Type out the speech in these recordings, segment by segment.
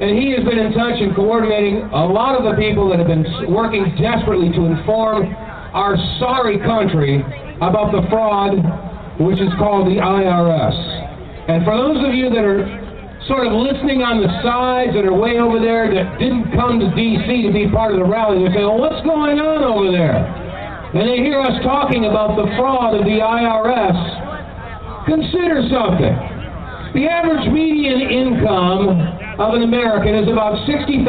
And he has been in touch and coordinating a lot of the people that have been working desperately to inform our sorry country about the fraud, which is called the IRS. And for those of you that are sort of listening on the sides that are way over there that didn't come to D.C. to be part of the rally, they're saying, well, what's going on over there? And they hear us talking about the fraud of the IRS. Consider something. The average median income of an American is about $60,000.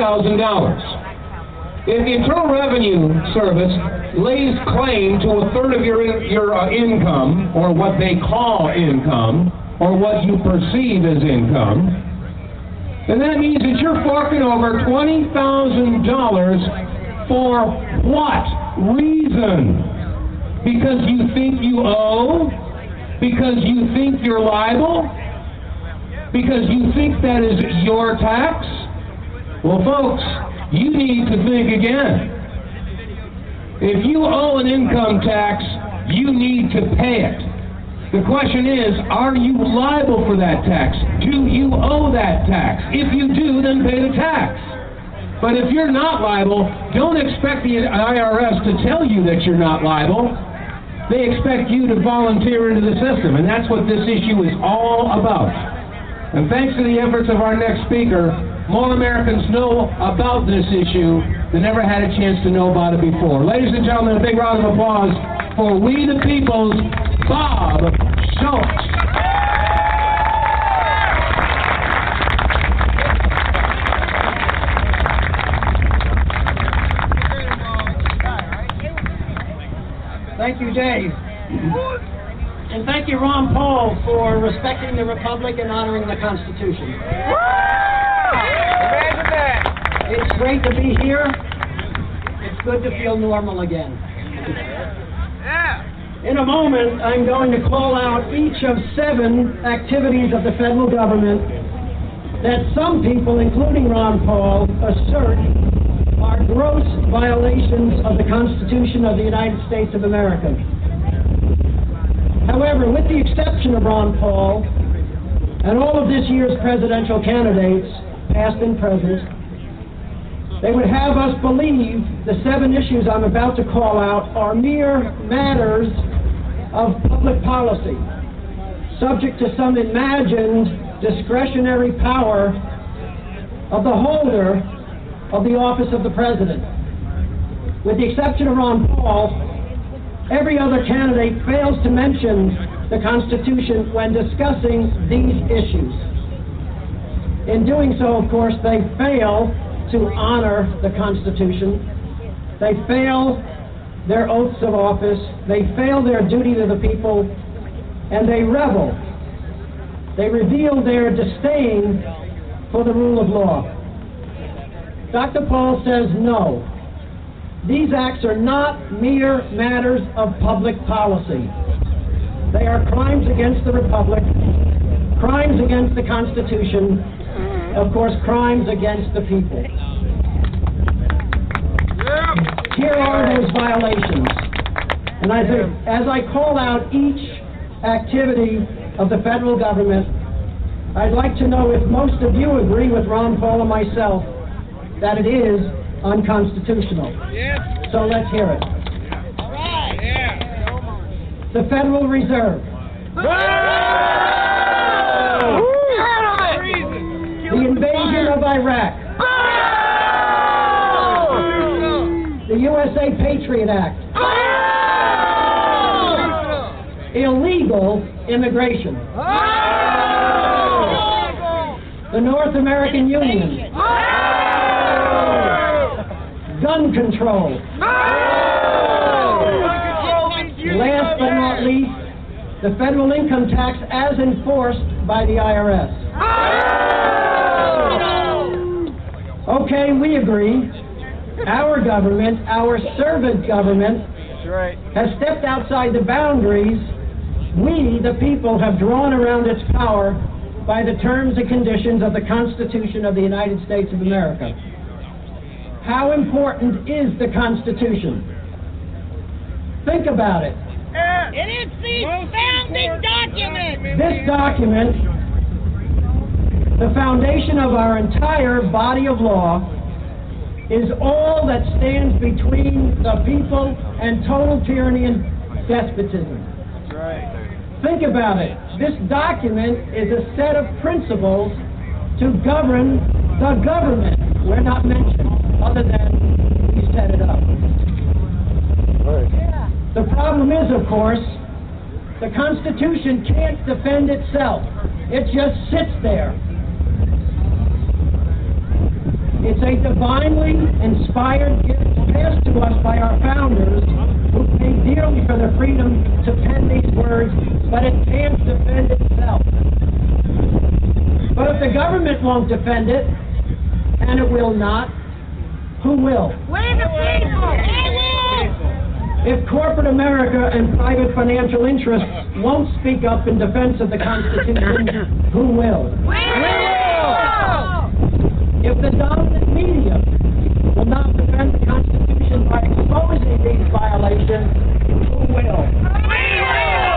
If the Internal Revenue Service lays claim to a third of your income, or what they call income, or what you perceive as income, then that means that you're forking over $20,000 for what reason? Because you think you owe? Because you think you're liable? Because you think that is your tax? Well, folks, you need to think again. If you owe an income tax, you need to pay it. The question is, are you liable for that tax? Do you owe that tax? If you do, then pay the tax. But if you're not liable, don't expect the IRS to tell you that you're not liable. They expect you to volunteer into the system, and that's what this issue is all about. And thanks to the efforts of our next speaker, more Americans know about this issue than ever had a chance to know about it before. Ladies and gentlemen, a big round of applause for We the People's Bob Schultz. Thank you, Dave. And thank you, Ron Paul, for respecting the Republic and honoring the Constitution. Imagine that. It's great to be here. It's good to feel normal again. Yeah. In a moment, I'm going to call out each of 7 activities of the federal government that some people, including Ron Paul, assert are gross violations of the Constitution of the United States of America. However, with the exception of Ron Paul and all of this year's presidential candidates, past and present, they would have us believe the 7 issues I'm about to call out are mere matters of public policy, subject to some imagined discretionary power of the holder of the office of the president. With the exception of Ron Paul, every other candidate fails to mention the Constitution when discussing these issues. In doing so, of course, they fail to honor the Constitution. They fail their oaths of office. They fail their duty to the people, and they rebel. They reveal their disdain for the rule of law. Dr. Paul says no. These acts are not mere matters of public policy. They are crimes against the Republic, crimes against the Constitution, of course, crimes against the people. Here are those violations. And as I call out each activity of the federal government, I'd like to know if most of you agree with Ron Paul and myself that it is unconstitutional. So let's hear it. All right. Yeah. The Federal Reserve. The invasion of Iraq. The USA Patriot Act. Illegal immigration. The North American Union. Gun control. Last but not least, the federal income tax as enforced by the IRS. Okay, we agree. Our government, our servant government, has stepped outside the boundaries we, the people, have drawn around its power by the terms and conditions of the Constitution of the United States of America. How important is the Constitution? Think about it. It is the founding document. This document The foundation of our entire body of law is all that stands between the people and total tyranny and despotism. That's right. Think about it. This document is a set of principles to govern the government. We're not mentioned, other than we set it up. The problem is, of course, the Constitution can't defend itself. It just sits there. It's a divinely inspired gift passed to us by our founders, who paid dearly for the freedom to pen these words, but it can't defend itself. But if the government won't defend it, and it will not, who will? We the people! We will! If corporate America and private financial interests won't speak up in defense of the Constitution, who will? We will! If the dominant media will not defend the Constitution by exposing these violations, who will? We will!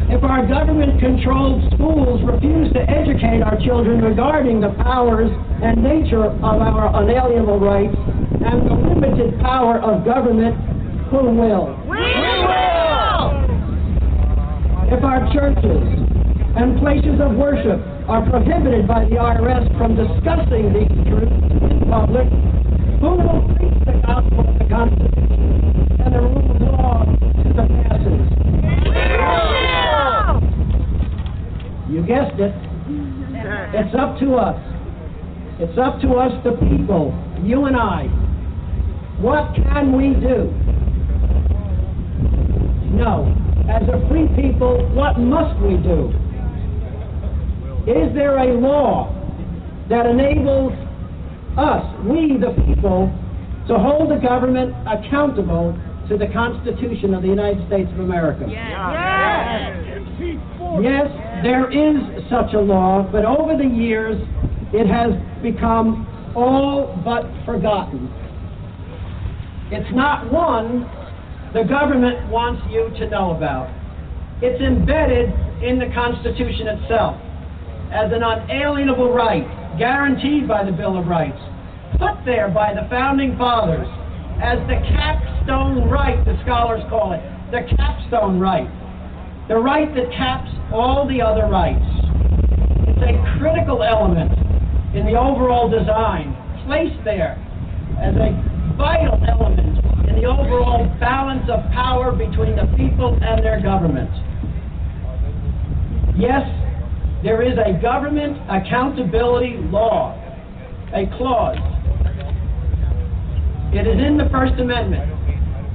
If our government-controlled schools refuse to educate our children regarding the powers and nature of our unalienable rights and the limited power of government, who will? We will! If our churches and places of worship are prohibited by the IRS from discussing these truths in public, who will preach the gospel of the Constitution and the rule of law to the masses? You guessed it. It's up to us. It's up to us, the people, you and I. What can we do? No. As a free people, what must we do? Is there a law that enables us, we the people, to hold the government accountable to the Constitution of the United States of America? Yes, there is such a law, but over the years it has become all but forgotten. It's not one the government wants you to know about. It's embedded in the Constitution itself as an unalienable right, guaranteed by the Bill of Rights, put there by the Founding Fathers as the capstone right, the scholars call it, the capstone right, the right that caps all the other rights. It's a critical element in the overall design, placed there as a vital element in the overall balance of power between the people and their government. Yes, there is a government accountability law, a clause. It is in the First Amendment.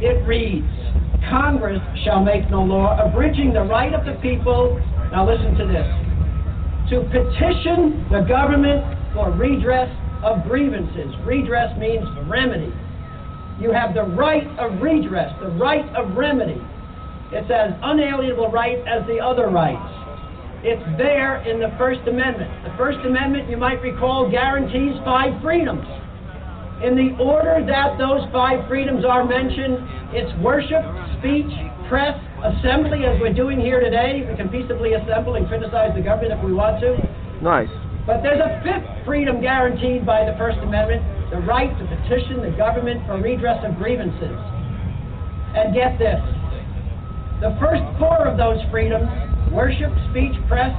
It reads, Congress shall make no law abridging the right of the people, now listen to this, to petition the government for redress of grievances. Redress means remedy. You have the right of redress, the right of remedy. It's as unalienable right as the other rights. It's there in the First Amendment. The First Amendment, you might recall, guarantees 5 freedoms. In the order that those 5 freedoms are mentioned, it's worship, speech, press, assembly, as we're doing here today. We can peaceably assemble and criticize the government if we want to. Nice. But there's a 5th freedom guaranteed by the First Amendment, the right to petition the government for redress of grievances. And get this, the first 4 of those freedoms, worship, speech, press,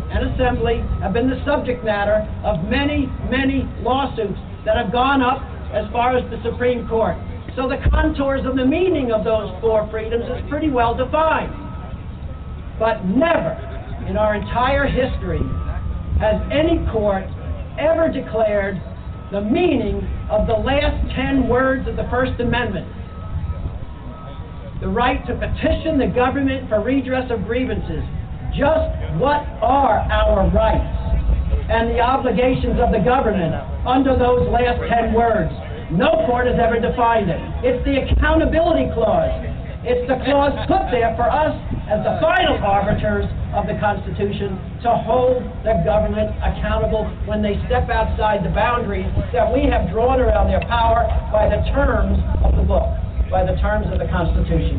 and assembly, have been the subject matter of many, many lawsuits that have gone up as far as the Supreme Court. So the contours of the meaning of those 4 freedoms is pretty well defined. But never in our entire history has any court ever declared the meaning of the last 10 words of the First Amendment. The right to petition the government for redress of grievances. Just what are our rights and the obligations of the government under those last 10 words? No court has ever defined it. It's the accountability clause. It's the clause put there for us as the final arbiters of the Constitution to hold the government accountable when they step outside the boundaries that we have drawn around their power by the terms of the book, by the terms of the Constitution.